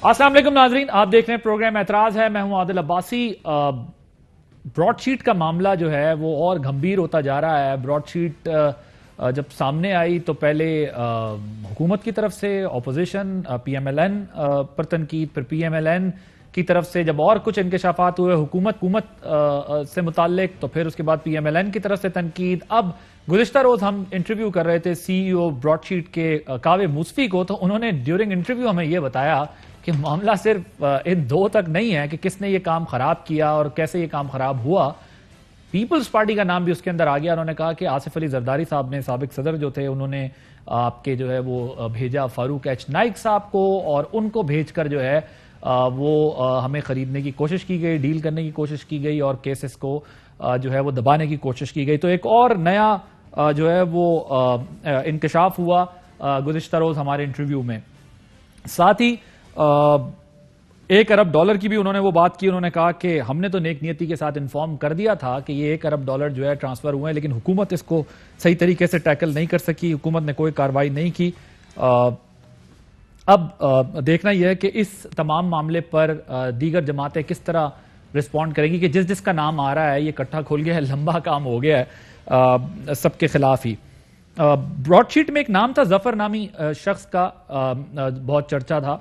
السلام علیکم ناظرین، آپ دیکھ رہے ہیں پروگرام اعتراض ہے. میں ہوں عادل عباسی. براڈ شیٹ کا معاملہ جو ہے وہ اور گھمبیر ہوتا جا رہا ہے. براڈ شیٹ جب سامنے آئی تو پہلے حکومت کی طرف سے opposition P M L N پر تنقید، پھر پی ایم ایل این کی طرف سے جب اور کچھ انکشافات ہوئے حکومت سے متعلق، تو پھر اس کے بعد پی ایم ایل این کی طرف سے تنقید. اب گزشتہ روز ہم انٹرویو کر رہے تھے سی ای او براڈ شیٹ کے کاوے موسفی کو، تو انہوں نے ڈیورنگ انٹرویو ہمیں یہ بتایا کہ معاملہ صرف ان دو تک نہیں ہے کہ کس نے یہ کام خراب کیا اور کیسے یہ کام خراب ہوا. پیپلز پارٹی کا نام بھی اس کے اندر آ گیا. انہوں نے کہا کہ آصف علی زرداری صاحب نے، سابق صدر جو تھے، انہوں نے آپ کے جو ہے وہ بھیجا فاروق ایچ نائک صاحب کو، اور ان کو بھیج کر جو ہے وہ ہمیں خریدنے کی کوشش کی گئی، ڈیل کرنے کی کوشش کی گئی، اور کیسز کو جو ہے وہ دبانے کی کوشش کی گئی. تو ایک اور نیا جو ہے وہ انکشاف ہوا گزشتہ روز ہمارے انٹرویو میں. ساتھ ہی $1 ارب کی بھی انہوں نے وہ بات کی. انہوں نے کہا کہ ہم نے تو نیک نیتی کے ساتھ انفارم کر دیا تھا کہ یہ $1 ارب جو ہے ٹرانسفر ہوئے ہیں، لیکن حکومت اس کو صحیح طریقے سے ٹیکل نہیں کر سکی. حکومت نے کوئی کارروائی نہیں کی. اب دیکھنا یہ ہے کہ اس تمام معاملے پر دیگر جماعتیں کس طرح رسپونڈ کریں گی، کہ جس کا نام آ رہا ہے یہ کٹھا کھول گیا ہے، لمبا کام ہو گیا ہے سب کے خلاف ہی. براڈ شیٹ میں ایک نام تھا، ظفر نامی شخص کا بہت چرچا تھا.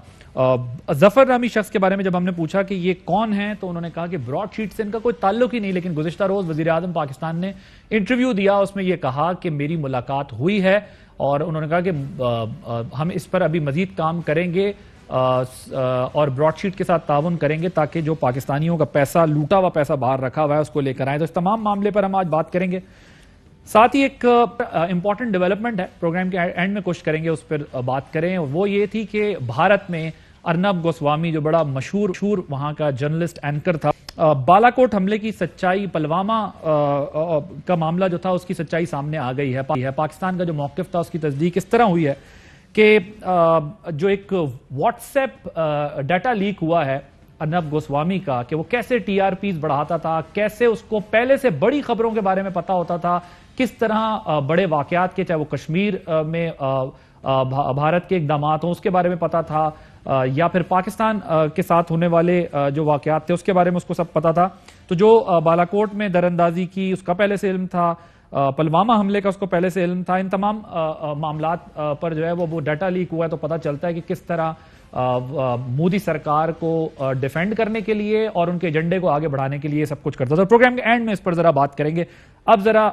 ظفر نامی شخص کے بارے میں جب ہم نے پوچھا کہ یہ کون ہیں، تو انہوں نے کہا کہ براڈ شیٹ سے ان کا کوئی تعلق ہی نہیں، لیکن گزشتہ روز وزیر اعظم پاکستان نے انٹرویو دیا، اس میں یہ کہا کہ میری ملاقات ہوئی ہے، اور انہوں نے کہا کہ ہم اس پر ابھی مزید کام کریں گے اور براڈ شیٹ کے ساتھ تعاون کریں گے تاکہ جو پاکستانیوں کا پیسہ، لوٹا ہوا پیسہ باہر رکھا ہوا ہے، اس کو لے کر آئیں. تو اس تمام معاملے پر ہم آج بات کریں گے. ساتھ ہی ایک امپورٹنٹ ڈیولپمنٹ ہے، پروگرام کے اینڈ میں کوشش کریں گے اس پر بات کریں، اور وہ یہ تھی کہ بھارت میں ارنب گوسوامی جو بڑا مشہور وہاں کا جرنلسٹ اینکر تھا، بالا کوٹ حملے کی سچائی، پلوامہ کا معاملہ جو تھا اس کی سچائی سامنے آ گئی ہے. پاکستان کا جو موقف تھا اس کی تصدیق اس طرح ہوئی ہے کہ جو ایک واٹس ایپ ڈیٹا لیک ہوا ہے ارنب گوسوامی کا، کہ وہ کیسے ٹی آر پیز بڑھاتا تھا، کیسے اس کو پہلے سے بڑی خبروں کے بارے میں پتا ہوتا تھا، کس طرح بڑے واقعات کے، چاہے وہ کشمیر میں بھارت کے اقدامات ہوں اس کے بارے میں پتا تھا، یا پھر پاکستان کے ساتھ ہونے والے جو واقعات تھے اس کے بارے میں اس کو سب پتا تھا. تو جو بالا کوٹ میں دراندازی کی اس کا پہلے سے علم تھا، پلوامہ حملے کا اس کو پہلے سے علم تھا. ان تمام معاملات پر جو ہے وہ ڈیٹا لیک ہوا ہے، تو پتا چلتا ہے کہ کس طرح مودی سرکار کو ڈیفینڈ کرنے کے لیے اور ان کے ایجنڈے کو آگے بڑھانے کے لیے سب کچھ کرتا تھا. پروگرام کے اینڈ میں اس پر ذرا بات کریں گے. اب ذرا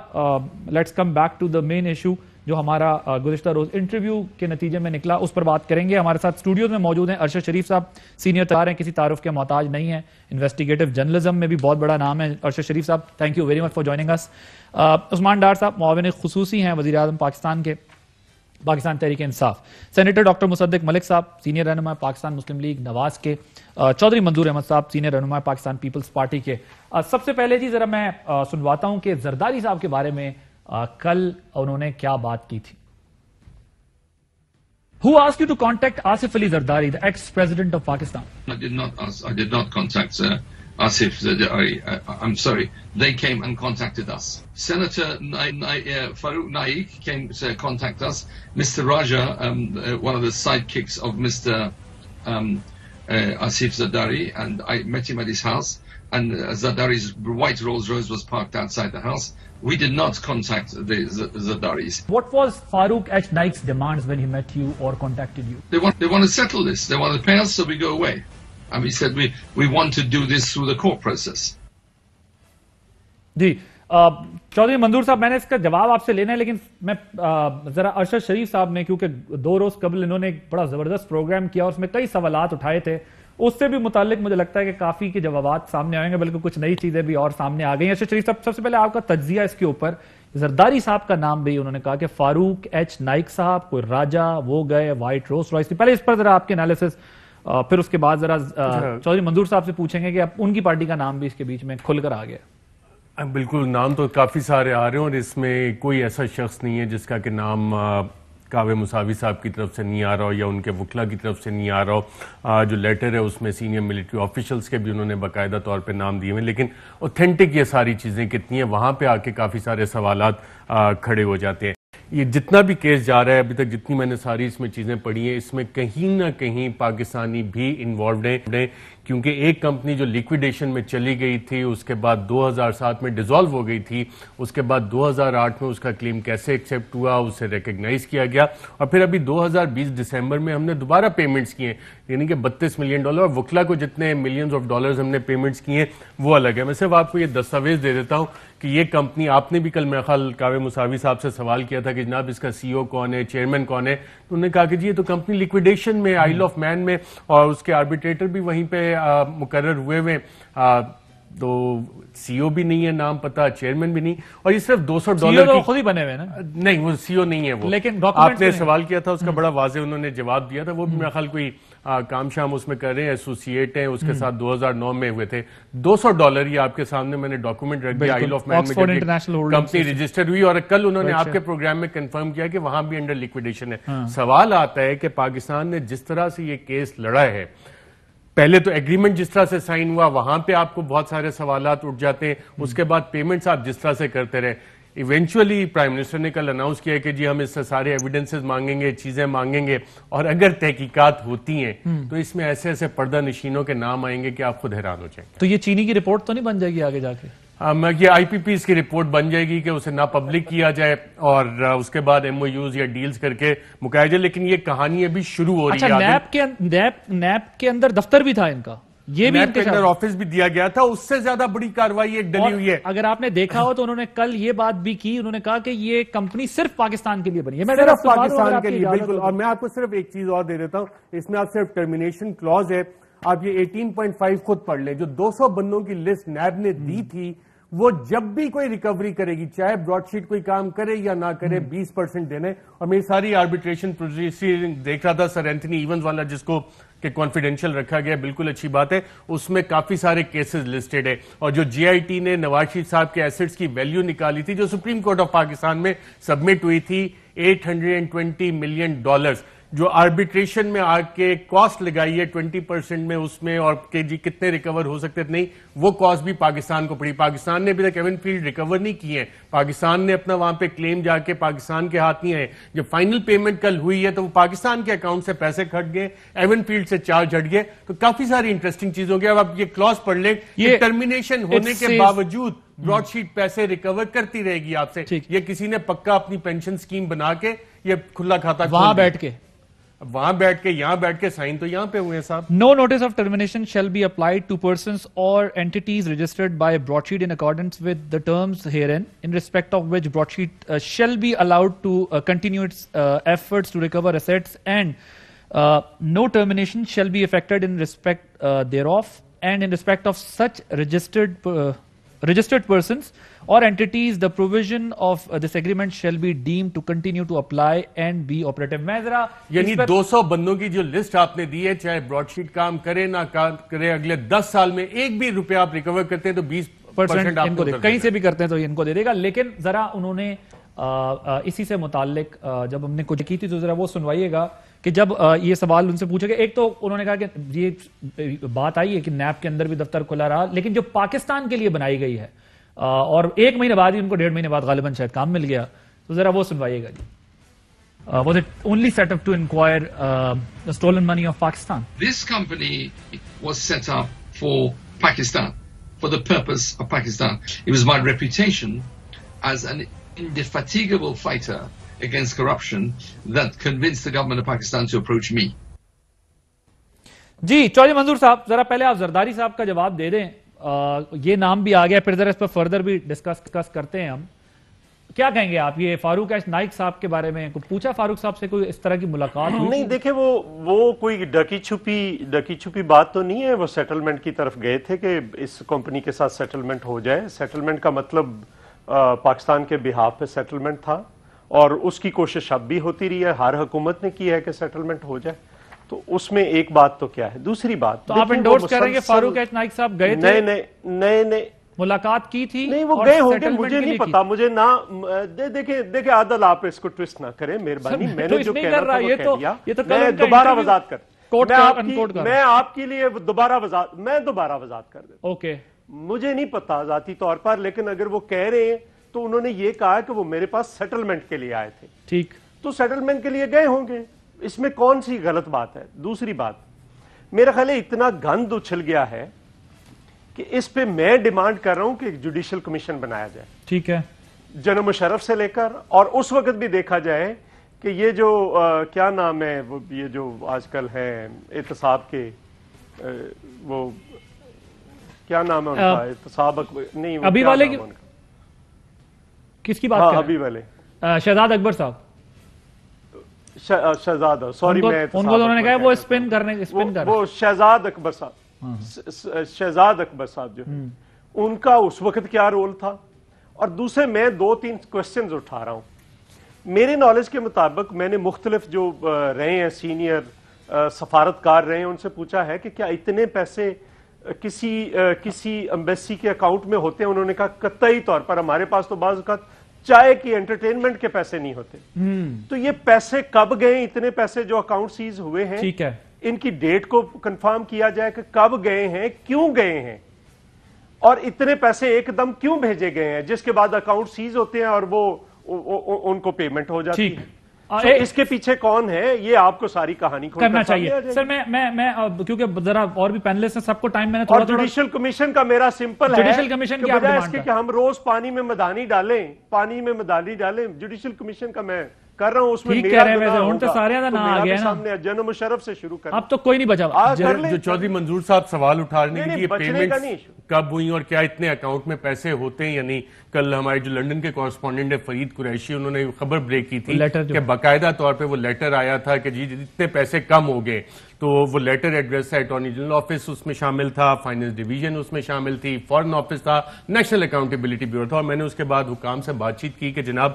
let's come back to the main issue جو ہمارا گزشتہ روز انٹرویو کے نتیجے میں نکلا، اس پر بات کریں گے. ہمارے ساتھ اسٹوڈیوز میں موجود ہیں ارشد شریف صاحب، سینئر تار ہیں، کسی تعارف کے محتاج نہیں ہیں، انویسٹیگیٹو جرنلزم میں بھی بہت بڑا نام ہے. ارشد شریف صاحب، thank you very much for joining us. Usman Dar صاحب معاون خصوصی ہیں وزیر اعظم پاکستان کے، پاکستان تحریک انصاف. سینیٹر ڈاکٹر مصدق ملک صاحب، سینئر رہنما پاکستان مسلم لیگ نواز کے. چودھری منظور احمد صاحب، سینئر رہنما پاکستان پیپلز پارٹی کے. سب سے پہلے جی ذرا میں سنواتا ہوں کہ زرداری صاحب کے بارے میں کل انہوں نے کیا بات کی تھی. Who asked you to contact Asif Ali Zardari, the ex-president of Pakistan? I did not contact Asif Zardari. I'm sorry. They came and contacted us. Senator Farouk Naik came to contact us. Mr. Raja, one of the sidekicks of Mr. Asif Zardari, and I met him at his house, and Zardari's white Rolls Royce was parked outside the house. We did not contact the Zardaris. What was Farouk H. Naik's demands when he met you or contacted you? They want to settle this. They want to pay us so we go away. And we said we want to do this through the court process. جی چودھری منظور صاحب، میں نے اس کا جواب آپ سے لینا ہے، لیکن میں ذرا ارشد شریف صاحب نے، کیونکہ 2 روز قبل انہوں نے ایک بڑا زبردست پروگرام کیا اور اس میں کئی سوالات اٹھائے تھے، اس سے بھی متعلق مجھے لگتا ہے کہ کافی کے جوابات سامنے آئیں گے، بلکہ کچھ نئی چیزیں بھی اور سامنے آ گئی ہیں. ارشد شریف صاحب، سب سے پہلے آپ کا تجزیہ اس کے اوپر. زرداری صاحب کا نام بھی انہوں نے کہا کہ فاروق ایچ نائک صاحب، کوئی راجہ، وہ گئے وائٹ روز رائس. پہلے اس پر ذرا آپ کے انالیسس، پھر اس کے بعد ذرا چودھری منظور صاحب سے پوچھیں گے کہ اب ان کی پارٹی کا نام بھی اس کے بیچ میں کھل کر آ گیا. بالکل، نام تو کافی سارے آ رہے ہیں، اور اس میں کوئی ایسا شخص نہیں ہے جس کا کہ نام کاوے مساوی صاحب کی طرف سے نہیں آ رہا ہو یا ان کے وکلا کی طرف سے نہیں آ رہا ہو. جو لیٹر ہے اس میں سینئر ملٹری آفیشلز کے بھی انہوں نے باقاعدہ طور پہ نام دیے ہوئے ہیں، لیکن اوتھینٹک یہ ساری چیزیں کتنی ہیں، وہاں پہ آ کے کافی سارے سوالات کھڑے ہو جاتے ہیں. یہ جتنا بھی کیس جا رہا ہے ابھی تک، جتنی میں نے ساری اس میں چیزیں پڑھی ہیں، اس میں کہیں نہ کہیں پاکستانی بھی انوالوڈ ہیں، کیونکہ ایک کمپنی جو لیکویڈیشن میں چلی گئی تھی، اس کے بعد 2007 میں ڈیزالو ہو گئی تھی، اس کے بعد 2008 میں اس کا کلیم کیسے ایکسیپٹ ہوا، اسے ریکگنائز کیا گیا، اور پھر ابھی 2020 دسمبر میں ہم نے دوبارہ پیمنٹس کیے، یعنی کہ $32 ملین، اور وکلا کو جتنے ملینز آف ڈالرز ہم نے پیمنٹس کیے وہ الگ ہے۔ میں صرف آپ کو یہ دستاویز دے دیتا ہوں کہ یہ کمپنی، آپ نے بھی کل میرے خیال کاوے مساوی صاحب سے سوال کیا تھا کہ جناب اس کا سی او کون ہے، چیئرمین کون ہے، تو انہوں نے کہا کہ جی یہ تو کمپنی لیکویڈیشن میں، آئل آف مین میں، اور اس کے آربیٹریٹر بھی وہیں پہ مقرر ہوئے ہوئے، تو سی او بھی نہیں ہے، نام پتا، چیئرمین بھی نہیں، اور یہ صرف $200 کی خود ہی بنے ہوئے نا؟ نہیں، وہ سی او نہیں ہے وہ، لیکن آپ نے سوال کیا تھا اس کا بڑا واضح انہوں نے جواب دیا تھا، وہ بھی میرا خیال کوئی کام شام اس میں کر رہے ہیں، ایسوسیٹ ہیں، اس کے ساتھ 2009 میں ہوئے تھے۔ $200 یہ آپ کے سامنے میں نے ڈاکومنٹ رکھ دیا، آئل آف مین میں کمپنی رجسٹرڈ ہوئی، اور کل انہوں نے آپ کے پروگرام میں کنفرم کیا کہ وہاں بھی انڈر لیکویڈیشن ہے۔ سوال آتا ہے کہ پاکستان نے جس طرح سے یہ کیس لڑا ہے، پہلے تو ایگریمنٹ جس طرح سے سائن ہوا، وہاں پہ آپ کو بہت سارے سوالات اٹھ جاتے ہیں، اس کے بعد پیمنٹس آپ جس طرح سے کرتے رہے، ایونچولی پرائم منسٹر نے کل اناؤنس کیا کہ جی ہم اس سے سارے ایویڈنسز مانگیں گے، چیزیں مانگیں گے، اور اگر تحقیقات ہوتی ہیں تو اس میں ایسے ایسے پردہ نشینوں کے نام آئیں گے کہ آپ خود حیران ہو جائیں گے۔ تو یہ چینی کی رپورٹ تو نہیں بن جائے گی آگے جا کے؟ یہ آئی پی پیز کی رپورٹ بن جائے گی کہ اسے نہ پبلک کیا جائے اور اس کے بعد ایم او یوز یا ڈیلز کر کے مکایا جائے، لیکن یہ کہانی ابھی شروع ہو رہی ہے۔ اچھا، نیب کے اندر دفتر بھی تھا ان کا، یہ بھی نیب کے اندر آفس بھی دیا گیا تھا، اس سے زیادہ بڑی کارروائی ایک ڈلی ہوئی ہے۔ اگر آپ نے دیکھا ہو تو انہوں نے کل یہ بات بھی کی، انہوں نے کہا کہ یہ کمپنی صرف پاکستان کے لیے بنی ہے، صرف پاکستان کے لیے، بالکل۔ اور میں آپ کو صرف ایک چیز اور دے دیتا ہوں، اس میں آپ صرف ٹرمینیشن کلوز ہے، آپ یہ 18.5 خود پڑھ لیں، جو 200 بندوں کی لسٹ نیب نے دی تھی، وہ جب بھی کوئی ریکوری کرے گی، چاہے براڈ شیٹ کوئی کام کرے یا نہ کرے، 20% دینے۔ اور میری ساری آربیٹریشن پروسیڈنگ دیکھ رہا تھا، سر اینتھنی ایونز والا جس کو کہ کانفیڈینشیل رکھا گیا، بالکل اچھی بات ہے، اس میں کافی سارے کیسز لسٹڈ ہے، اور جو جی آئی ٹی نے نواز شریف صاحب کے ایسٹس کی ویلیو نکالی تھی جو سپریم کورٹ آف پاکستان میں سبمٹ ہوئی تھی، $820 ملین، جو آربیٹریشن میں آ کے کاسٹ لگائی ہے 20% میں اس میں، اور کہ جی کتنے ریکور ہو سکتے نہیں، وہ کاسٹ بھی پاکستان کو پڑی۔ پاکستان نے ابھی تک ایون فیلڈ ریکور نہیں کی ہے، پاکستان نے اپنا وہاں پہ کلیم جا کے پاکستان کے ہاتھ نہیں آئے، جب فائنل پیمنٹ کل ہوئی ہے تو وہ پاکستان کے اکاؤنٹ سے پیسے کٹ گئے، ایون فیلڈ سے چارج ہٹ گئے، تو کافی ساری انٹرسٹنگ چیزوں کے۔ اب آپ یہ کلاس پڑھ لیں کہ ٹرمینیشن ہونے کے باوجود براڈ شیٹ پیسے ریکور کرتی رہے گی آپ سے، یہ کسی نے پکا اپنی پینشن سکیم بنا کے یہ کھلا کھاتا وہاں بیٹھ کے یہاں بیٹھ کے سائن تو یہاں پہ ہوئے ہیں صاحب۔ No notice of termination shall be applied to persons or entities registered by broadsheet in accordance with the terms herein, in respect of which broadsheet shall be allowed to continue its efforts to recover assets, and no termination shall be effected in respect thereof, and in respect of such registered persons or entities, the provision of this agreement shall be deemed to continue to apply and be operative۔ میں ذرا یعنی 200 بندوں کی جو list آپ نے دی ہے، چاہے براڈ شیٹ کام کرے نہ کرے، اگلے 10 سال میں ایک بھی روپیہ آپ ریکور کرتے ہیں تو 20% آپ کو دے گا، کہیں سے بھی کرتے ہیں تو ان کو دے دے گا۔ لیکن ذرا انہوں نے اسی سے متعلق جب ہم نے کچھ کی تھی تو ذرا وہ سنوائیے گا کہ جب یہ سوال ان سے پوچھے گا، ایک تو انہوں نے کہا کہ یہ بات آئی ہے کہ نیب کے اندر بھی دفتر کھلا رہا، لیکن جو پاکستان کے لیے بنائی گئی ہے اور 1 مہینے بعد ہی ان کو 1.5 مہینے بعد غالباً شاید کام مل گیا، تو ذرا وہ سنوائیے گا جی۔ Was it only set up to inquire the stolen money of Pakistan? This company was set up for Pakistan, for the purpose of Pakistan. It was my reputation as an indefatigable fighter against corruption that convinced the government of Pakistan to approach me. جی چودھری منظور صاحب، ذرا پہلے آپ زرداری صاحب کا جواب دے دیں، یہ نام بھی آ گیا، پھر ذرا اس پر فردر بھی ڈسکس کرتے ہیں ہم۔ کیا کہیں گے آپ یہ فاروق ایش نائک صاحب کے بارے میں؟ پوچھا فاروق صاحب سے کوئی اس طرح کی ملاقات ہوئی؟ نہیں، دیکھیں وہ کوئی ڈکی چھپی بات تو نہیں ہے، وہ سیٹلمنٹ کی طرف گئے تھے کہ اس کمپنی کے ساتھ سیٹلمنٹ ہو جائے۔ سیٹلمنٹ کا مطلب پاکستان کے بہاف پہ سیٹلمنٹ تھا، اور اس کی کوشش اب بھی ہوتی رہی ہے، ہر حکومت نے کی ہے کہ سیٹلمنٹ ہو جائے، تو اس میں ایک بات تو کیا ہے۔ دوسری بات، تو آپ انڈورس کر رہے ہیں کہ فاروق ایش نائک صاحب گئے تھے؟ نہیں ملاقات کی تھی؟ نہیں، وہ گئے ہوں گے، مجھے نہیں پتا، مجھے نہ دیکھیں عادل، آپ اس کو ٹویسٹ نہ کریں مہربانی، میں نے جو کہنا تھا وہ کہہ دیا۔ میں دوبارہ وضاحت میں آپ کے لیے دوبارہ وضاحت کر دیتا ہوں۔ اوکے، مجھے نہیں پتا ذاتی طور پر، لیکن اگر وہ کہہ رہے ہیں تو انہوں نے یہ کہا کہ وہ میرے پاس سیٹلمنٹ کے لیے آئے تھے. ٹھیک, تو سیٹلمنٹ کے لیے گئے ہوں گے, اس میں کون سی غلط بات ہے؟ دوسری بات, میرا خیال ہے اتنا گند اچھل گیا ہے کہ اس پہ میں ڈیمانڈ کر رہا ہوں کہ ایک جوڈیشل کمیشن بنایا جائے. ٹھیک ہے, جنرل مشرف سے لے کر, اور اس وقت بھی دیکھا جائے کہ یہ جو کیا نام ہے, وہ یہ جو آج کل ہے احتساب کے, وہ کیا نام ہے ان کا, احتساب نہیں, ابھی والے کس کی بات کر رہے ہیں؟ ابھی والے شہزاد اکبر صاحب, شہزاد, سوری میں ان کو انہوں نے کہا وہ اسپن کر وہ شہزاد اکبر صاحب, شہزاد اکبر صاحب جو ان کا اس وقت کیا رول تھا. اور دوسرے میں 2-3 کوسچنز اٹھا رہا ہوں. میرے نالج کے مطابق میں نے مختلف جو رہے ہیں سینئر سفارتکار رہے ہیں ان سے پوچھا ہے کہ کیا اتنے پیسے کسی ایمبیسی کے اکاؤنٹ میں ہوتے ہیں؟ انہوں نے کہا قطعی طور پر ہمارے پاس تو بعض اوقات چائے کی انٹرٹینمنٹ کے پیسے نہیں ہوتے. تو یہ پیسے کب گئے, اتنے پیسے جو اکاؤنٹ سیز ہوئے ہیں, ٹھیک ہے, ان کی ڈیٹ کو کنفرم کیا جائے کہ کب گئے ہیں, کیوں گئے ہیں, اور اتنے پیسے ایک دم کیوں بھیجے گئے ہیں, جس کے بعد اکاؤنٹ سیز ہوتے ہیں اور وہ ان کو پیمنٹ ہو جاتی ہے. اس کے پیچھے کون ہے, یہ آپ کو ساری کہانی کرنا چاہیے. سر میں کیونکہ ذرا اور بھی پینلسٹ ہیں, سب کو ٹائم میں نے تھوڑا جوڈیشل کمیشن کا میرا سمپل ہے, جوڈیشل کمیشن کی بجائے اس کے کہ ہم روز پانی میں مدانی ڈالیں, جوڈیشل کمیشن کا میں کر رہا ہوں, اس میں میرا سامنے جنرل مشرف سے شروع کریں. اب تو کوئی نہیں بچا. جو چودھری منظور صاحب سوال اٹھا رہے ہیں کہ یہ پیمنٹ کب ہوئی اور کیا اتنے اکاؤنٹ میں پیسے ہوتے ہیں, یعنی کل ہمارے جو لنڈن کے کورسپونڈنٹ ہے فرید قریشی, انہوں نے خبر بریک کی تھی کہ باقاعدہ طور پہ وہ لیٹر آیا تھا کہ جی اتنے پیسے کم ہو گئے. تو وہ لیٹر ایڈریس ہے اٹارنی جنرل آفس اس میں شامل تھا, فائنانس ڈویژن اس میں شامل تھی, فارن آفس تھا, نیشنل اکاؤنٹیبلٹی بیورو تھا. اور میں نے اس کے بعد حکام سے بات چیت کی کہ جناب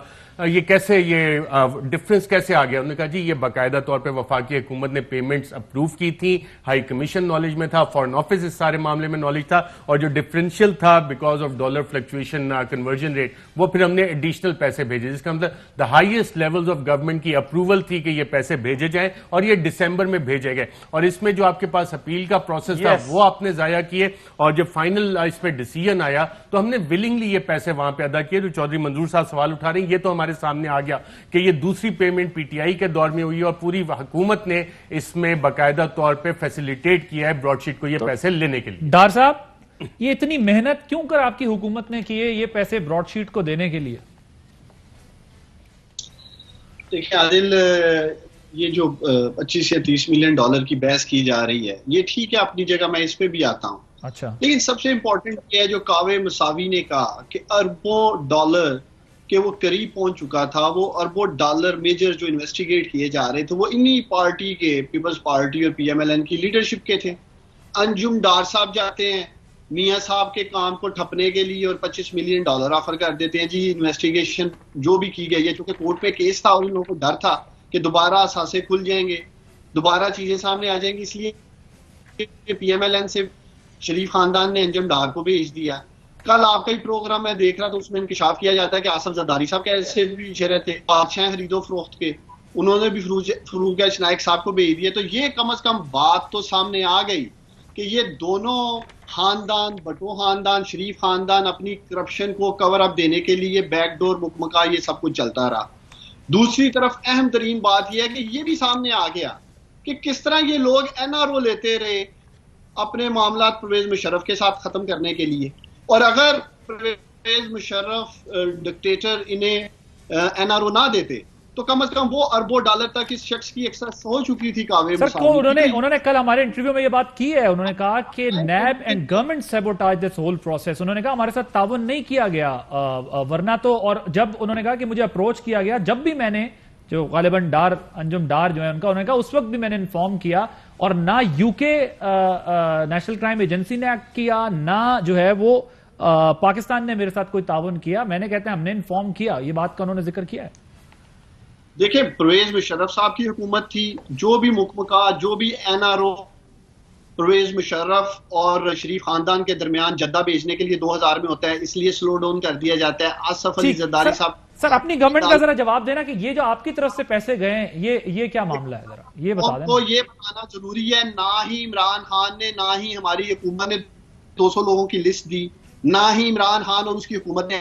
یہ کیسے, یہ ڈفرنس کیسے آ گیا. انہوں نے کہا جی یہ باقاعدہ طور پہ وفاقی حکومت نے پیمنٹس اپروو کی تھی, ہائی کمیشن نالج میں تھا, فارن آفس اس سارے معاملے میں نالج تھا, اور جو ڈفرینشیل تھا because of dollar fluctuation conversion rate, وہ پھر ہم نے ایڈیشنل پیسے بھیجے, جس کا مطلب the highest levels of government کی اپروول تھی کہ یہ پیسے بھیجے جائیں, اور یہ دسمبر میں بھیجے گئے. اور اس میں جو آپ کے پاس اپیل کا پروسیس تھا وہ آپ نے ضائع کیے, اور جب فائنل اس پہ ڈیسیژن آیا تو ہم نے ولنگلی یہ پیسے وہاں پہ ادا کیے. جو چودھری منظور صاحب سوال اٹھا رہے ہیں, یہ تو ہمارے سامنے آ گیا کہ یہ دوسری پیمنٹ پی ٹی آئی کے دور میں ہوئی, اور پوری حکومت نے اس میں باقاعدہ طور پہ فیسیلیٹیٹ کیا ہے براڈ شیٹ کو یہ پیسے لینے کے لیے. ڈار صاحب, یہ اتنی محنت کیوں کر آپ کی حکومت نے کیے یہ پیسے براڈ شیٹ کو دینے کے لیے؟ دیکھیں عادل, یہ جو 25 یا 30 ملین ڈالر کی بحث کی جا رہی ہے, یہ ٹھیک ہے اپنی جگہ, میں اس پہ بھی آتا ہوں. اچھا, لیکن سب سے امپورٹنٹ یہ ہے جو کاوے مساوی نے کہا کہ اربوں ڈالر کہ وہ قریب پہنچ چکا تھا, وہ اربوں ڈالر میجر جو انویسٹیگیٹ کیے جا رہے تھے وہ انہی پارٹی کے, پیپلز پارٹی اور پی ایم ایل این کی لیڈرشپ کے تھے. انجم ڈار صاحب جاتے ہیں میاں صاحب کے کام کو ٹھپنے کے لیے اور 25 ملین ڈالر آفر کر دیتے ہیں, جی انویسٹیگیشن جو بھی کی گئی ہے, چونکہ کورٹ میں کیس تھا اور ان لوگوں کو ڈر تھا کہ دوبارہ اثاثے کھل جائیں گے, دوبارہ چیزیں سامنے آ جائیں گی, اس لیے پی ایم ایل این سے شریف خاندان نے انجم ڈار کو بھیج دیا. کل آپ کا ہی پروگرام میں دیکھ رہا تو اس میں انکشاف کیا جاتا ہے کہ آصف زرداری صاحب کیسے پیچھے رہتے, بادشاہ خرید و فروخت کے, انہوں نے بھی فروغ نائک صاحب کو بھیج دیا. تو یہ کم از کم بات تو سامنے آ گئی کہ یہ دونوں خاندان, بٹو خاندان, شریف خاندان اپنی کرپشن کو کور اپ دینے کے لیے بیک ڈور مکمکا یہ سب کچھ چلتا رہا. دوسری طرف اہم ترین بات یہ ہے کہ یہ بھی سامنے آ گیا کہ کس طرح یہ لوگ این آر او لیتے رہے اپنے معاملات پرویز مشرف کے ساتھ ختم کرنے کے لیے, اور اگر پرویز مشرف ڈکٹیٹر انہیں این آر او نہ دیتے تو کم از کم وہ اربوں ڈالر تک اس شخص کی ایکسس ہو چکی تھی. کاوے انہوں نے کل ہمارے انٹرویو میں یہ بات کی ہے, انہوں نے کہا کہ NAB and government sabotage this whole process. انہوں نے کہا ہمارے ساتھ تعاون نہیں کیا گیا, ورنہ تو, اور جب انہوں نے کہا کہ مجھے اپروچ کیا گیا, جب بھی میں نے جو غالباً انجم ڈار جو ہے ان کا, انہوں نے کہا اس وقت بھی میں نے انفارم کیا, اور نہ یو کے نیشنل کرائم ایجنسی نے ایکٹ کیا, نہ جو ہے وہ پاکستان نے میرے ساتھ کوئی تعاون کیا. میں نے کہتے ہیں ہم نے انفارم کیا, یہ بات کا انہوں نے ذکر کیا ہے. دیکھیں پرویز مشرف صاحب کی حکومت تھی, جو بھی مکمکا, جو بھی N R O Pervez Musharraf اور شریف خاندان کے درمیان جدہ بھیجنے کے لیے 2000 میں ہوتا ہے, اس لیے سلو ڈاؤن کر دیا جاتا ہے. آصف علی زرداری صاحب, سر اپنی گورنمنٹ کا ذرا جواب دینا کہ یہ جو آپ کی طرف سے پیسے گئے ہیں یہ کیا معاملہ ہے, ذرا یہ بتا دیں. تو یہ بتانا ضروری ہے, نہ ہی عمران خان نے, نہ ہی ہماری حکومت نے 200 لوگوں کی لسٹ دی, نہ ہی عمران خان اور اس کی حکومت نے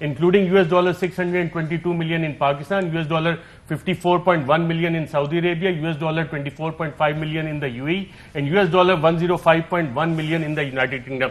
including $622 million in Pakistan, $54.1 million in Saudi Arabia, $24.5 million in the UAE, and $105.1 million in the United Kingdom.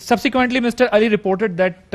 Subsequently, Mr. Ali reported that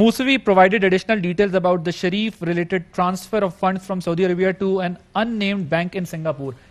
Musavi provided additional details about the Sharif-related transfer of funds from Saudi Arabia to an unnamed bank in Singapore.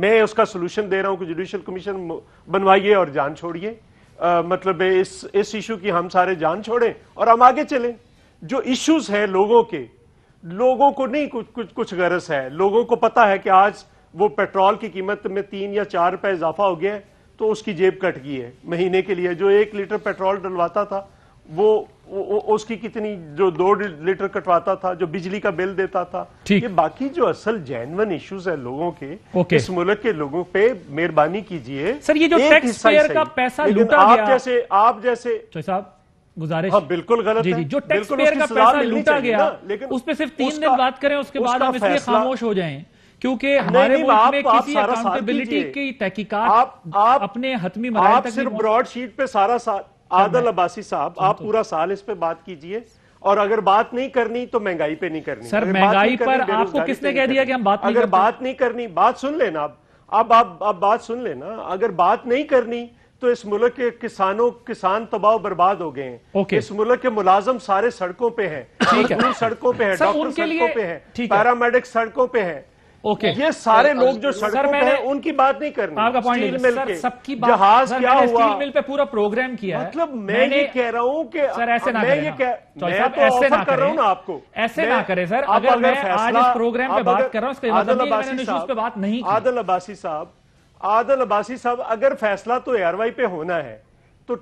میں اس کا solution دے رہا ہوں کہ judicial commission بنوائیے اور جان چھوڑیے. مطلب اس issue کی ہم سارے جان چھوڑیں اور ہم آگے چلیں. جو ایشوز ہیں لوگوں کے, لوگوں کو نہیں کچھ غرض ہے. لوگوں کو پتا ہے کہ آج وہ پیٹرول کی قیمت میں 3 یا 4 روپے اضافہ ہو گیا ہے تو اس کی جیب کٹ گئی ہے مہینے کے لیے. جو 1 لیٹر پیٹرول ڈلواتا تھا وہ اس کی کتنی, جو 2 لیٹر کٹواتا تھا, جو بجلی کا بل دیتا تھا. یہ باقی جو اصل جینون ایشوز ہیں لوگوں کے, اس ملک کے لوگوں پہ مہربانی کیجئے. سر یہ جو ٹیکس پیئر کا پیسہ لوٹا گیا, آپ جیسے صاحب گزارش, ہاں بالکل غلط ہے. جو ٹیکس پیئر کا پیسہ لوٹا گیا اس پہ صرف 3 دن بات کریں, اس کے بعد ہم اس لیے خاموش ہو جائیں کیونکہ ہمارے ملک میں کسی اکاؤنٹیبلٹی کی تحقیقات اپنے حتمی مراحل تک صرف براڈ شیٹ پہ سارا سال. عادل عباسی صاحب آپ پورا سال اس پہ بات کیجئے, اور اگر بات نہیں کرنی تو مہنگائی پہ نہیں کرنی. سر مہنگائی پر آپ کو کس نے کہہ دیا کہ ہم بات نہیں کرتے؟ اگر بات نہیں کرنی, بات سن لینا. اب بات سن لینا. اگر بات نہیں کرنی تو اس ملک کے کسان تباہ و برباد ہو گئے ہیں. اس ملک کے ملازم سارے سڑکوں پہ ہیں, مزدور سڑکوں پہ ہیں, ڈاکٹر سڑکوں پہ ہیں, پیرامیڈک سڑکوں پہ ہیں. یہ سارے لوگ جو سڑکوں پہ ہیں ان کی بات نہیں کرنی. آپ کا پوائنٹ ہے سب کی بات. جہاز کیا ہوا, اسٹیل مل پہ پورا پروگرام کیا ہے. مطلب میں یہ کہہ رہا ہوں کہ سر ایسے نہ کریں, میں تو آفر کر رہا ہوں نا آپ کو, ایسے نہ کریں سر. اگر میں آج اس پروگرام پہ بات کر رہا ہوں اس کا مطلب نہیں ہے میں نے ایشوز پہ بات نہیں کی. عادل عباسی صاحب اگر فیصلہ تو ARY پہ ہونا ہے تو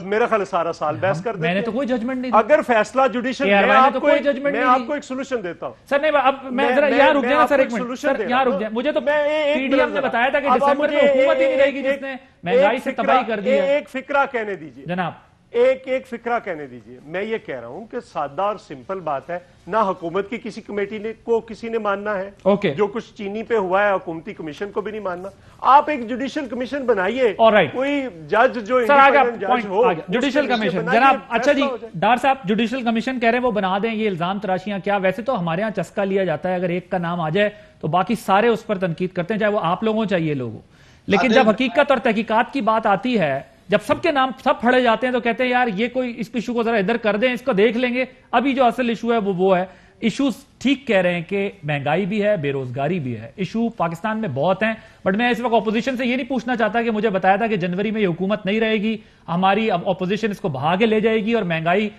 میرا خیال سارا سال بحث کر دیتے ہیں. میں نے تو کوئی ججمنٹ نہیں. اگر فیصلہ جوڈیشل, میں آپ کو ایک سولوشن دیتا ہوں. سر نہیں, اب میں ذرا یہاں رک جائیں سر, ایک منٹ سر یہاں رک جائیں. مجھے تو PDM نے بتایا تھا کہ دسمبر میں حکومت ہی نہیں رہے گی جس نے مہنگائی سے تباہی کر دی ہے. ایک فقرہ کہنے دیجئے جناب, ایک فقرہ کہنے دیجئے. میں یہ کہہ رہا ہوں کہ سادہ اور سمپل بات ہے, نہ حکومت کی کسی کمیٹی کو کسی نے ماننا ہے. جو کچھ چینی پہ ہوا ہے حکومتی کمیشن کو بھی نہیں ماننا. آپ ایک جوڈیشل کمیشن بنائیے, کوئی جج جو انڈیپینڈنٹ جج ہو, جوڈیشل کمیشن. جناب اچھا جی ڈار صاحب, جوڈیشل کمیشن کہہ رہے ہیں وہ بنا دیں, یہ الزام تراشیاں کیا. ویسے تو ہمارے ہاں چسکا لیا جاتا ہے, اگر ایک کا نام آ جائے تو باقی سارے اس پر تنقید کرتے ہیں, چاہے وہ آپ لوگوں چاہیے لوگوں. لیکن جب حقیقت اور تحقیقات کی بات آتی ہے, جب سب کے نام سب پھڑے جاتے ہیں تو کہتے ہیں یار یہ کوئی اس ایشو کو ذرا ادھر کر دیں, اس کو دیکھ لیں گے. ابھی جو اصل ایشو ہے وہ ہے. ایشوز ٹھیک کہہ رہے ہیں کہ مہنگائی بھی ہے, بے روزگاری بھی ہے, ایشو پاکستان میں بہت ہیں. بٹ میں اس وقت اپوزیشن سے یہ نہیں پوچھنا چاہتا کہ مجھے بتایا تھا کہ جنوری میں یہ حکومت نہیں رہے گی, ہماری اپوزیشن اس کو بہا کے لے جائے گی اور مہنگائی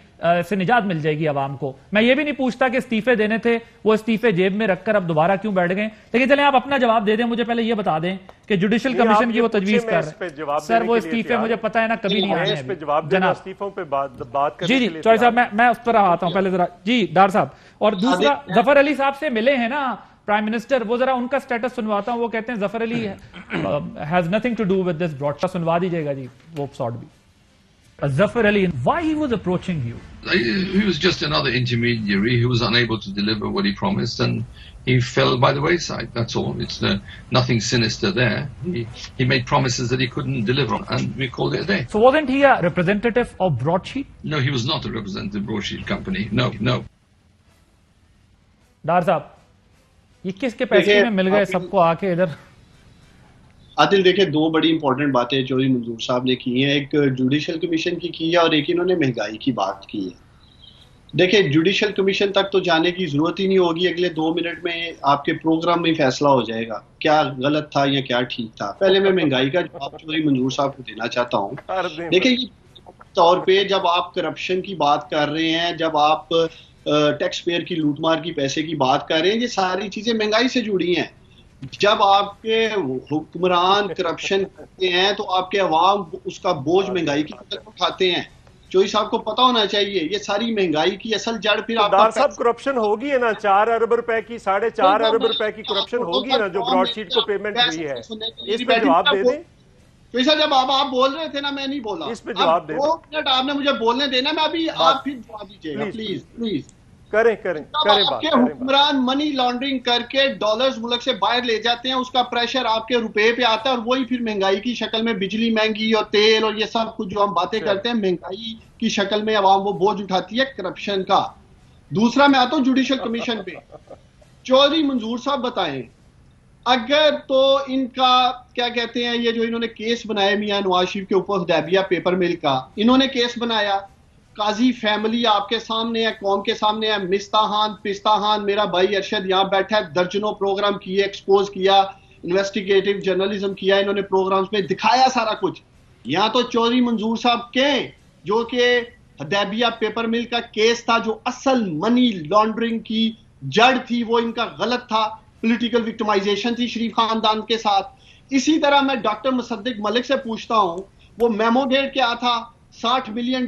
سے نجات مل جائے گی عوام کو. میں یہ بھی نہیں پوچھتا کہ استعفے دینے تھے, وہ استعفے جیب میں رکھ کر اب دوبارہ کیوں بیٹھ گئے. لیکن چلیں آپ اپنا جواب دے دیں. مجھے پہلے یہ بتا دیں کہ جوڈیشل کمیشن کی وہ تجویز کر رہے ہیں. سر وہ استعفے مجھے پتا ہے نا کبھی نہیں آنے ہیں. جی جی چوہے صاحب میں اس پر آتا ہوں پہلے ذرا. جی ڈار صاحب, اور دوسرا ظفر علی صاحب سے ملے ہیں نا پرائم منسٹر, وہ ذرا ان کا سٹیٹس سنواتا ہوں. وہ کہتے ہیں ظفر علی has nothing to do with this broadcast. سنوا دیجئے گا جی وہ سارٹ بھی. Zafar Ali, why he was approaching you? He was just another intermediary. He was unable to deliver what he promised, and he fell by the wayside. That's all. It's nothing sinister there. He made promises that he couldn't deliver, and we called it a day. So wasn't he a representative of Broadsheet? No, he was not a representative of Broadsheet Company. No. Dar Sahab, یہ کس کے پیسے میں مل گئے سب کو آ کے ادھر؟ عادل دیکھیں, 2 بڑی امپورٹنٹ باتیں چودھری منظور صاحب نے کی ہیں. ایک جوڈیشل کمیشن کی ہے اور ایک انہوں نے مہنگائی کی بات کی ہے. دیکھیں جوڈیشل کمیشن تک تو جانے کی ضرورت ہی نہیں ہوگی, اگلے 2 منٹ میں آپ کے پروگرام میں فیصلہ ہو جائے گا کیا غلط تھا یا کیا ٹھیک تھا. پہلے میں مہنگائی کا جواب چودھری منظور صاحب کو دینا چاہتا ہوں. دیکھیں طور پہ جب آپ کرپشن کی بات کر رہے ہیں, جب آپ ٹیکس پیئر کی لوٹ مار کی پیسے کی بات کر رہے ہیں, یہ ساری چیزیں مہنگائی سے جڑی ہیں. جب آپ کے حکمران کرپشن کرتے ہیں تو آپ کے عوام اس کا بوجھ مہنگائی کی اٹھاتے ہیں. چوہی صاحب کو پتا ہونا چاہیے یہ ساری مہنگائی کی اصل جڑ پھر آپ ڈار صاحب کرپشن ہوگی ہے نا, 4 ارب روپے کی 4.5 ارب روپے کی کرپشن ہوگی ہے نا جو براڈ شیٹ کو پیمنٹ ہوئی ہے. اس پہ جواب دے دیں. تو ایسا جب آپ بول رہے تھے نا, میں نہیں بولا, اس پہ جواب دے دیں. 2 منٹ آپ نے مجھے بولنے دینا, میں ابھی آپ پھر جواب دیجیے گا پلیز. کریں آپ کے حکمران منی لانڈرنگ کر کے ڈالرز ملک سے باہر لے جاتے ہیں, اس کا پریشر آپ کے روپے پہ آتا ہے, اور وہی پھر مہنگائی کی شکل میں بجلی مہنگی اور تیل اور یہ سب کچھ جو ہم باتیں کرتے ہیں مہنگائی کی شکل میں عوام وہ بوجھ اٹھاتی ہے کرپشن کا. دوسرا میں آتا ہوں جوڈیشل کمیشن پہ. چودھری منظور صاحب بتائیں, اگر تو ان کا کیا کہتے ہیں یہ جو انہوں نے کیس بنایا میاں نواز شریف کے اوپر حدیبیہ پیپر مل کا, انہوں نے کیس بنایا, قاضی فیملی آپ کے سامنے ہے, قوم کے سامنے ہے, مستاحان پستاحان میرا بھائی ارشد یہاں بیٹھا ہے, درجنوں پروگرام کیے, ایکسپوز کیا انویسٹیگیٹو جرنلزم کیا, انہوں نے پروگرامز میں دکھایا سارا کچھ. یہاں تو چودھری منظور صاحب کے جو کہ حدیبیہ پیپر مل کا کیس تھا, جو اصل منی لانڈرنگ کی جڑ تھی, وہ ان کا غلط تھا, پولیٹیکل وکٹمائزیشن تھی شریف خاندان کے ساتھ. اسی طرح میں ڈاکٹر مصدق ملک سے پوچھتا ہوں, وہ میمو گیٹ کیا تھا, $60 ملین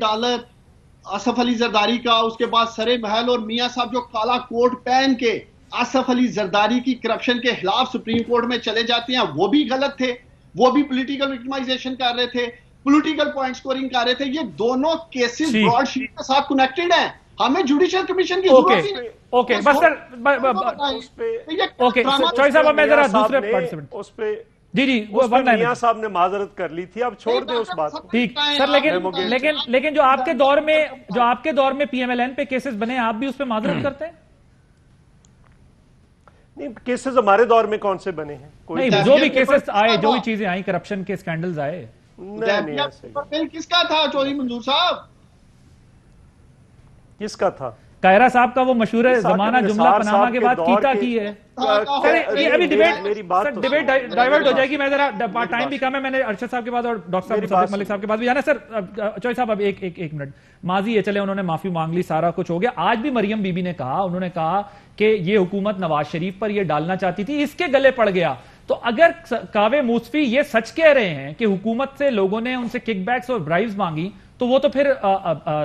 آصف علی زرداری کا, اس کے بعد سرے محل اور میاں صاحب جو کالا کوٹ پہن کے آصف علی زرداری کی کرپشن کے خلاف سپریم کورٹ میں چلے جاتے ہیں, وہ بھی غلط تھے, وہ بھی پولیٹیکل وکٹمائزیشن کر رہے تھے, پولیٹیکل پوائنٹ سکورنگ کر رہے تھے. یہ دونوں کیسز براڈ شیٹ کے ساتھ کنیکٹڈ ہیں, ہمیں جوڈیشل کمیشن کی ضرورت نہیں. اوکے بس سر, اوکے چوہدری صاحب میں ذرا دوسرے پارٹیسپینٹ اس پہ جی میاں صاحب نے معذرت کر لی تھی, اب چھوڑ دیں اس بات کو. ٹھیک سر, لیکن جو آپ کے دور میں پی ایم ایل این پہ کیسز بنے, آپ بھی اس پہ معذرت کرتے ہیں؟ نہیں, کیسز ہمارے دور میں کون سے بنے ہیں؟ نہیں, جو بھی کیسز آئے, جو بھی چیزیں آئیں, کرپشن کے سکینڈلز آئے, کس کا تھا چودھری منظور صاحب؟ کس کا تھا؟ کائرہ صاحب کا وہ مشہور زمانہ جملہ پاناما کے بعد کیتا کی ہے. ابھی ڈیبیٹ ڈائیورٹ ہو جائے گی, میں ذرا ٹائم بھی کم ہے, میں نے ارشد صاحب کے بعد اور ڈاکٹر صاحب مصدق ملک صاحب کے بعد بھی جانا. سر چوہدری صاحب اب ایک منٹ, ماضی ہے, چلے انہوں نے معافی مانگ لی, سارا کچھ ہو گیا. آج بھی مریم بی بی نے کہا, انہوں نے کہا کہ یہ حکومت نواز شریف پر یہ ڈالنا چاہتی تھی, اس کے گلے پڑ گیا. تو اگر کاوے موسفی یہ سچ کہہ رہے ہیں کہ حکومت سے لوگوں نے ان سے کک بیکس اور برائبز مانگی, تو وہ تو پھر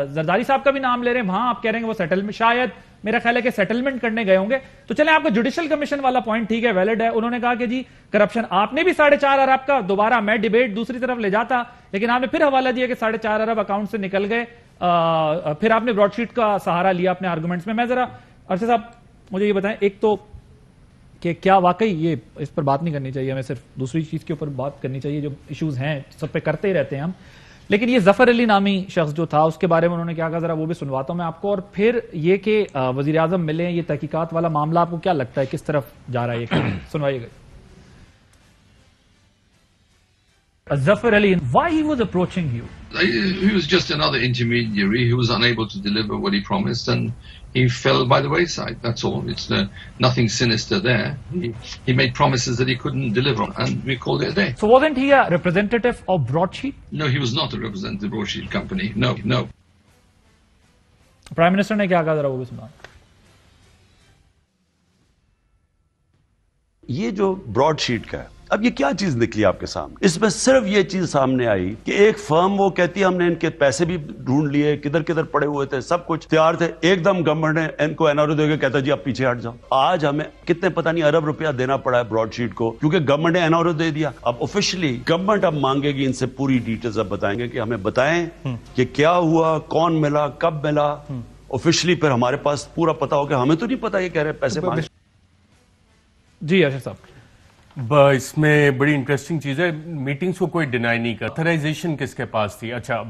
زرداری صاحب کا بھی نام لے رہے ہیں, وہاں آپ کہہ رہے ہیں کہ وہ سیٹلمنٹ, شاید میرا خیال ہے کہ سیٹلمنٹ کرنے گئے ہوں گے. تو چلیں, آپ کا جوڈیشل کمیشن والا پوائنٹ ٹھیک ہے, ویلڈ ہے. انہوں نے کہا کہ جی کرپشن, آپ نے بھی 4.5 ارب کا, دوبارہ میں ڈیبیٹ دوسری طرف لے جاتا, لیکن آپ نے پھر حوالہ دیا کہ 4.5 ارب اکاؤنٹ سے نکل گئے, پھر آپ نے براڈ شیٹ کا سہارا لیا اپنے آرگومنٹس میں. میں ذرا ارشد صاحب مجھے یہ بتائیں, ایک تو کہ کیا واقعی یہ اس پر بات نہیں کرنی چاہیے, ہمیں صرف دوسری چیز کے اوپر بات کرنی چاہیے, جو ایشوز ہیں سب پہ کرتے ہی رہتے ہیں ہم, لیکن یہ ظفر علی نامی شخص جو تھا, اس کے بارے میں انہوں نے کیا کہا, ذرا وہ بھی سنواتا ہوں میں آپ کو. اور پھر یہ کہ وزیر اعظم ملے, یہ تحقیقات والا معاملہ آپ کو کیا لگتا ہے کس طرف جا رہا ہے, یہ سنوائیے گا. Zafar Ali, why he was approaching you? He was just another intermediary. He was unable to deliver what he promised, and he fell by the wayside. That's all. It's nothing sinister there. He made promises that he couldn't deliver, and we called it a day. So wasn't he a representative of Broadsheet? No, he was not a representative of Broadsheet Company. No. Prime Minister نے کیا کہا, ذرا وہ بھی سنا. یہ جو Broad sheet کا ہے, اب یہ کیا چیز نکلی آپ کے سامنے؟ اس میں صرف یہ چیز سامنے آئی کہ ایک فرم وہ کہتی ہے ہم نے ان کے پیسے بھی ڈھونڈ لیے, کدھر کدھر پڑے ہوئے تھے, سب کچھ تیار تھے, ایک دم گورنمنٹ نے ان کو NRO دے کے کہتا جی آپ پیچھے ہٹ جاؤ. آج ہمیں کتنے پتہ نہیں ارب روپیہ دینا پڑا ہے براڈ شیٹ کو, کیونکہ گورنمنٹ نے NRO دے دیا. اب آفیشلی گورنمنٹ اب مانگے گی ان سے پوری ڈیٹیلز, اب بتائیں گے کہ ہمیں بتائیں کہ کیا ہوا, کون ملا, کب ملا. آفیشلی پھر ہمارے پاس پورا پتا ہو کہ ہمیں تو نہیں پتا یہ کہہ رہے پیسے مانگے. جی ارشد صاحب, اس میں بڑی انٹرسٹنگ چیز ہے, میٹنگز کو کوئی ڈینائی نہیں کرتا. اتھرائزیشن کس کے پاس تھی؟ اچھا,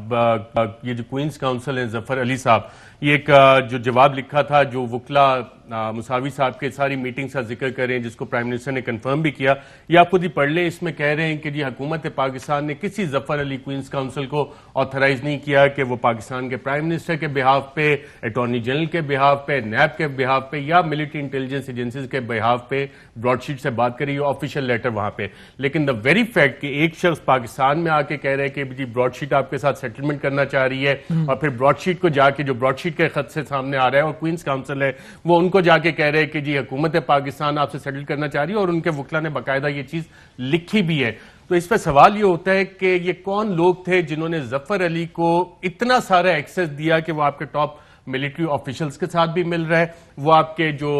یہ جو کوئنز کاؤنسل ہیں ظفر علی صاحب, یہ ایک جو جواب لکھا تھا جو وکلا مساوی صاحب کے ساری میٹنگز کا ذکر کریں, جس کو پرائم منسٹر نے کنفرم بھی کیا, یہ آپ خود ہی پڑھ لیں. اس میں کہہ رہے ہیں کہ جی حکومت پاکستان نے کسی ظفر علی کوئنز کاؤنسل کو آتھرائز نہیں کیا کہ وہ پاکستان کے پرائم منسٹر کے بہاف پہ, اٹارنی جنرل کے بہاف پہ, نیب کے بہاف پہ یا ملٹری انٹیلیجنس ایجنسیز کے بہاف پہ براڈ شیٹ سے بات کری, آفیشیل لیٹر وہاں پہ. لیکن دا ویری فیکٹ کہ ایک شخص پاکستان میں آ کے کہہ رہے کہ جی براڈ شیٹ آپ کے ساتھ سیٹلمنٹ کرنا چاہ رہی ہے, اور پھر براڈ شیٹ کو جا کے, جو براڈ شیٹ کے خط سے سامنے آ رہا ہے اور کوئنز کاؤنسل ہے, وہ ان کو جا کے کہہ رہے کہ جی حکومت پاکستان آپ سے سیٹل کرنا چاہ رہی ہے, اور ان کے وکلا نے باقاعدہ یہ چیز لکھی بھی ہے. تو اس پہ سوال یہ ہوتا ہے کہ یہ کون لوگ تھے جنہوں نے ظفر علی کو اتنا سارا ایکسس دیا کہ وہ آپ کے ٹاپ ملٹری آفیشلز کے ساتھ بھی مل رہا ہے, وہ آپ کے جو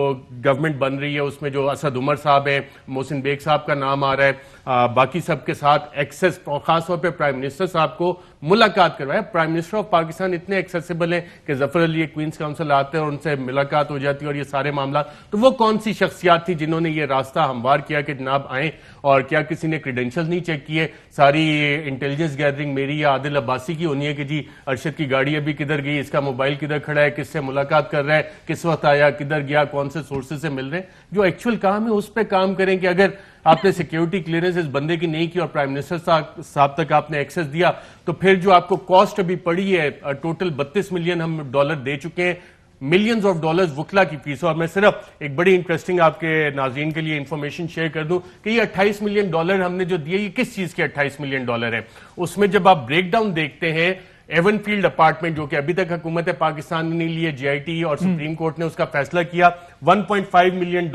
گورنمنٹ بن رہی ہے اس میں جو اسد عمر صاحب ہیں, محسن بیگ صاحب کا نام آ رہا ہے, باقی سب کے ساتھ ایکسس, خاص طور پہ پرائم منسٹر صاحب کو ملاقات کروایا. پرائم منسٹر آف پاکستان اتنے ایکسیسیبل ہیں کہ ظفر علی کوئنز کاؤنسل آتے ہیں اور ان سے ملاقات ہو جاتی ہے اور یہ سارے معاملات. تو وہ کون سی شخصیات تھی جنہوں نے یہ راستہ ہموار کیا کہ جناب آئیں, اور کیا کسی نے کریڈینشل نہیں چیک کیے؟ ساری انٹیلیجنس گیدرنگ میری یا عادل عباسی کی ہونی ہے کہ جی ارشد کی گاڑی ابھی کدھر گئی, اس کا موبائل کدھر کھڑا ہے, کس سے ملاقات کر رہا ہے, کس وقت آیا, کدھر گیا, کون سے سورسز سے مل رہے ہیں. جو ایکچوئل کام ہے اس پہ کام کریں کہ اگر آپ نے سیکیورٹی کلیئرنس اس بندے کی نہیں کی اور پرائم منسٹر صاحب تک آپ نے ایکسس دیا, تو پھر جو آپ کو کاسٹ ابھی پڑی ہے ٹوٹل $32 ملین ہم ڈالر دے چکے ہیں. ملینز آف ڈالرز وکلا کی فیس. اور میں صرف ایک بڑی انٹرسٹنگ آپ کے ناظرین کے لیے انفارمیشن شیئر کر دوں کہ یہ $28 ملین ہم نے جو دیے یہ کس چیز کے $28 ملین ہیں. اس میں جب آپ بریک ڈاؤن دیکھتے ہیں ایون فیلڈ اپارٹمنٹ جو کہ ابھی تک حکومت پاکستان نے نہیں لیے, GIT اور سپریم کورٹ نے اس کا فیصلہ کیا, $1.5 ملین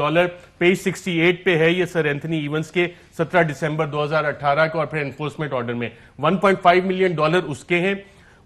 پیج 68 پہ ہے یہ سر اینتھنی ایونز کے 17 دسمبر 2018 کو, اور پھر انفورسمنٹ آرڈر میں $1.5 ملین اس کے ہیں.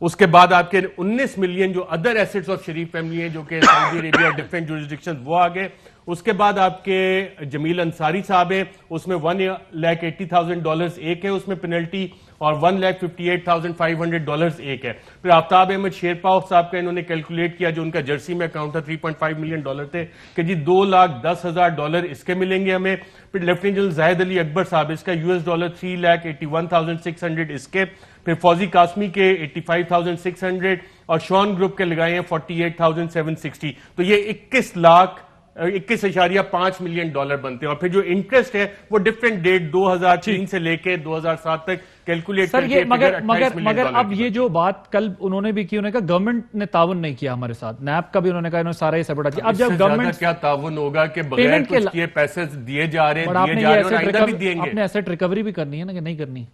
اس کے بعد آپ کے 19 ملین جو other assets of Sharif family ہیں جو کہ سعودی عربیہ اور ڈفرینٹ جورسڈکشن وہ آگئے. اس کے بعد آپ کے جمیل انصاری صاحب ہیں, اس میں $1,80,000 ایک ہے اس میں پینلٹی, اور $1,58,500 ایک ہے. پھر آفتاب احمد شیرپا صاحب کا انہوں نے کیلکولیٹ کیا جو ان کا جرسی میں اکاؤنٹ تھا $3.5 ملین تھے کہ جی $2,10,000 اس کے ملیں گے ہمیں. پھر لیفٹیننٹ جنرل زاہد علی اکبر صاحب اس کا $3,81,600 اس کے. پھر فوزی قاسمی کے 85,600 اور شون گروپ کے لگائے ہیں 48,760. تو یہ 21.5 ملین بنتے ہیں. اور پھر جو انٹرسٹ ہے وہ ڈیفرنٹ ڈیٹ 2003 سے لے کے 2007 تک کیلکولیٹ کر کے مگر اب یہ جو بات کل انہوں نے بھی کی, انہوں نے کہا گورنمنٹ نے تعاون نہیں کیا ہمارے ساتھ, نیب کا بھی انہوں نے کہا انہوں نے سارا یہ سپورٹ کیا. اب جب گورنمنٹ کیا تعاون ہوگا کہ بغیر کچھ کیے پیسے دیے جا رہے ہیں اور آئندہ بھی دیں گے. اپنے ایسٹ ریکوری بھی کرنی ہے نا کہ نہیں کرنی؟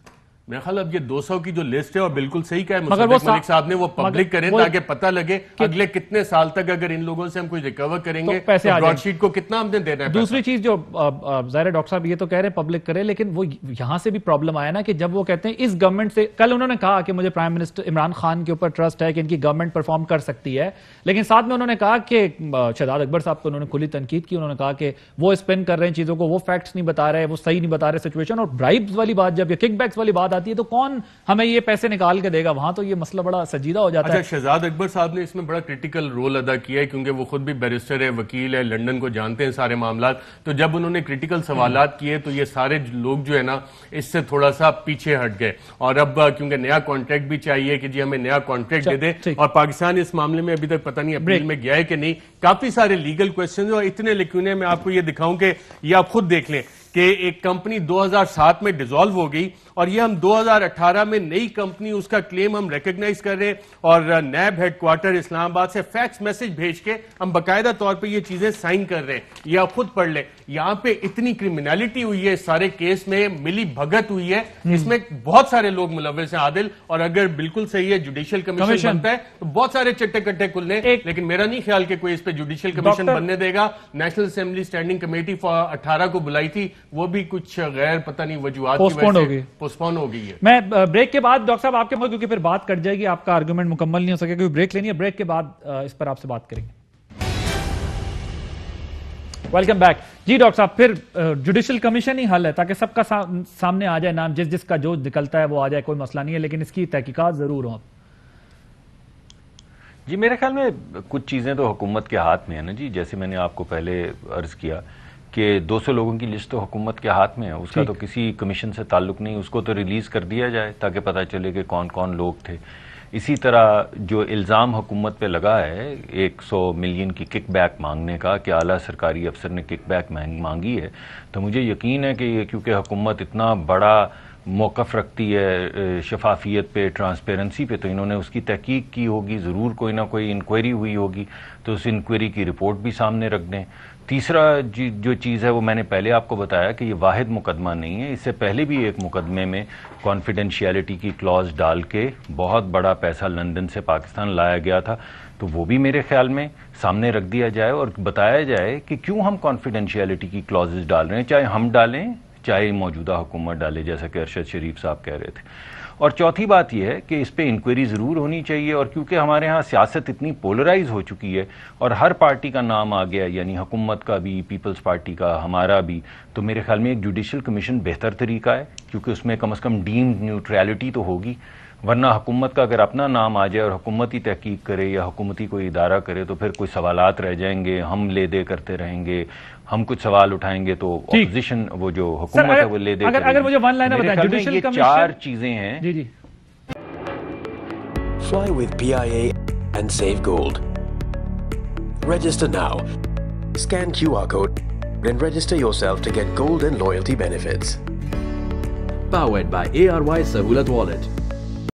میرا خیال اب یہ 200 کی جو لسٹ ہے اور بالکل صحیح کہا ہے مصدق ملک صاحب نے, وہ پبلک کریں تاکہ پتہ لگے اگلے کتنے سال تک اگر ان لوگوں سے ہم کچھ ریکور کریں گے تو براڈ شیٹ کو کتنا ہم نے دینا ہے. دوسری چیز جو ظاہر ڈاکٹر صاحب یہ تو کہہ رہے ہیں پبلک کرے, لیکن وہ یہاں سے بھی پرابلم آیا نا کہ جب وہ کہتے ہیں اس گورنمنٹ سے, کل انہوں نے کہا کہ مجھے پرائم منسٹر عمران خان کے اوپر ٹرسٹ ہے کہ ان کی گورنمنٹ پرفارم کر سکتی ہے, لیکن ساتھ میں انہوں نے کہا کہ شہزاد اکبر صاحب کو انہوں نے کھلی تنقید کی. انہوں نے کہا کہ وہ اسپن کر رہے ہیں چیزوں کو, وہ فیکٹس نہیں بتا رہے, وہ صحیح نہیں بتا رہے سچویشن. اور برائبز والی بات جب یہ کک بیکس والی بات آتی ہے تو کون ہمیں یہ پیسے نکال کے دے گا؟ وہاں تو یہ مسئلہ بڑا سجیدہ ہو جاتا ہے. شہزاد اکبر صاحب نے اس میں بڑا کرٹیکل رول ادا کیا ہے کیونکہ وہ خود بھی بیرسٹر ہے, وکیل ہے, لنڈن کو جانتے ہیں سارے معاملات. تو جب انہوں نے کرٹیکل سوالات کیے تو یہ سارے لوگ جو ہے نا اس سے تھوڑا سا پیچھے ہٹ گئے. اور اب کیونکہ نیا کانٹریکٹ بھی چاہیے کہ جی ہمیں نیا کانٹریکٹ دے دے, اور پاکستان اس معاملے میں ابھی تک پتہ نہیں اپیل میں گیا ہے کہ نہیں. کافی سارے لیگل کویسچنز اور اتنے لکھنے میں آپ کو یہ دکھاؤں کہ یہ آپ خود دیکھ لیں کہ ایک کمپنی 2007 میں ڈیزالو ہو گئی اور یہ ہم 2018 میں نئی کمپنی اس کا کلیم ہم ریکگنائز کر رہے ہیں, اور نیب ہیڈ کوارٹر اسلام آباد سے فیکس میسج بھیج کے ہم باقاعدہ طور پہ یہ چیزیں سائن کر رہے ہیں. یہ آپ خود پڑھ لیں, یہاں پہ اتنی کرمینالٹی ہوئی ہے اس سارے کیس میں, ملی بھگت ہوئی ہے, اس میں بہت سارے لوگ ملوث ہیں عادل. اور اگر بالکل صحیح ہے جوڈیشل کمیشن بنتا ہے تو بہت سارے چٹے کٹے کھلنے, لیکن میرا نہیں خیال کہ کوئی اس پہ جوڈیشل کمیشن بننے دے گا. نیشنل اسمبلی اسٹینڈنگ کمیٹی 18 کو بلائی تھی, وہ بھی کچھ غیر پتہ نہیں وجوہات کی وجہ سے پوسٹپون ہو گئی ہے. میں بریک کے بعد ڈاکٹر صاحب آپ کے کیونکہ پھر بات کٹ جائے گی, آپ کا آرگومنٹ مکمل نہیں ہو سکے, کیونکہ بریک لینی ہے. بریک کے بعد اس پر آپ سے بات کریں گے. Welcome back. جی ڈاکٹر صاحب, پھر جوڈیشل کمیشن ہی حل ہے تاکہ سب کا سامنے آ جائے نام, جس کا جو نکلتا ہے وہ آ جائے, کوئی مسئلہ نہیں ہے, لیکن اس کی تحقیقات ضرور ہوں. جی میرے خیال میں کچھ چیزیں تو حکومت کے ہاتھ میں ہیں نا جی, جیسے میں نے آپ کو پہلے عرض کیا کہ 200 لوگوں کی لسٹ تو حکومت کے ہاتھ میں ہے, اس کا تو کسی کمیشن سے تعلق نہیں, اس کو تو ریلیز کر دیا جائے تاکہ پتہ چلے کہ کون کون لوگ تھے. اسی طرح جو الزام حکومت پہ لگا ہے 100 ملین کی کک بیک مانگنے کا کہ اعلیٰ سرکاری افسر نے کک بیک مانگی ہے, تو مجھے یقین ہے کہ یہ کیونکہ حکومت اتنا بڑا موقف رکھتی ہے شفافیت پہ, ٹرانسپیرنسی پہ, تو انہوں نے اس کی تحقیق کی ہوگی, ضرور کوئی نہ کوئی انکوائری ہوئی ہوگی, تو اس انکوائری کی رپورٹ بھی سامنے رکھ دیں. تیسرا جو چیز ہے وہ میں نے پہلے آپ کو بتایا کہ یہ واحد مقدمہ نہیں ہے, اس سے پہلے بھی ایک مقدمے میں کانفیڈینشیلٹی کی کلوز ڈال کے بہت بڑا پیسہ لندن سے پاکستان لایا گیا تھا, تو وہ بھی میرے خیال میں سامنے رکھ دیا جائے اور بتایا جائے کہ کیوں ہم کانفیڈینشیلٹی کی کلوزز ڈال رہے ہیں, چاہے ہم ڈالیں چاہے موجودہ حکومت ڈالے, جیسا کہ ارشد شریف صاحب کہہ رہے تھے. اور چوتھی بات یہ ہے کہ اس پہ انکوائری ضرور ہونی چاہیے, اور کیونکہ ہمارے ہاں سیاست اتنی پولرائز ہو چکی ہے اور ہر پارٹی کا نام آ گیا, یعنی حکومت کا بھی, پیپلز پارٹی کا, ہمارا بھی, تو میرے خیال میں ایک جوڈیشل کمیشن بہتر طریقہ ہے, کیونکہ اس میں کم از کم ڈیمڈ نیوٹریلٹی تو ہوگی. ورنہ حکومت کا اگر اپنا نام آ جائے اور حکومت ہی تحقیق کرے یا حکومتی کوئی ادارہ کرے تو پھر کوئی سوالات رہ جائیں گے, ہم لے دے کرتے رہیں گے, ہم کچھ سوال اٹھائیں گے تو اپوزیشن وہ جو حکومت ہے وہ لے دے. اگر مجھے ون لائنر بتائیں, جوڈیشل کمیشن, 4 چیزیں ہیں. جی جی. Fly with PIA and save gold. Register now. Scan QR code and register yourself to get gold and loyalty benefits. Powered by ARY Sahulat Wallet.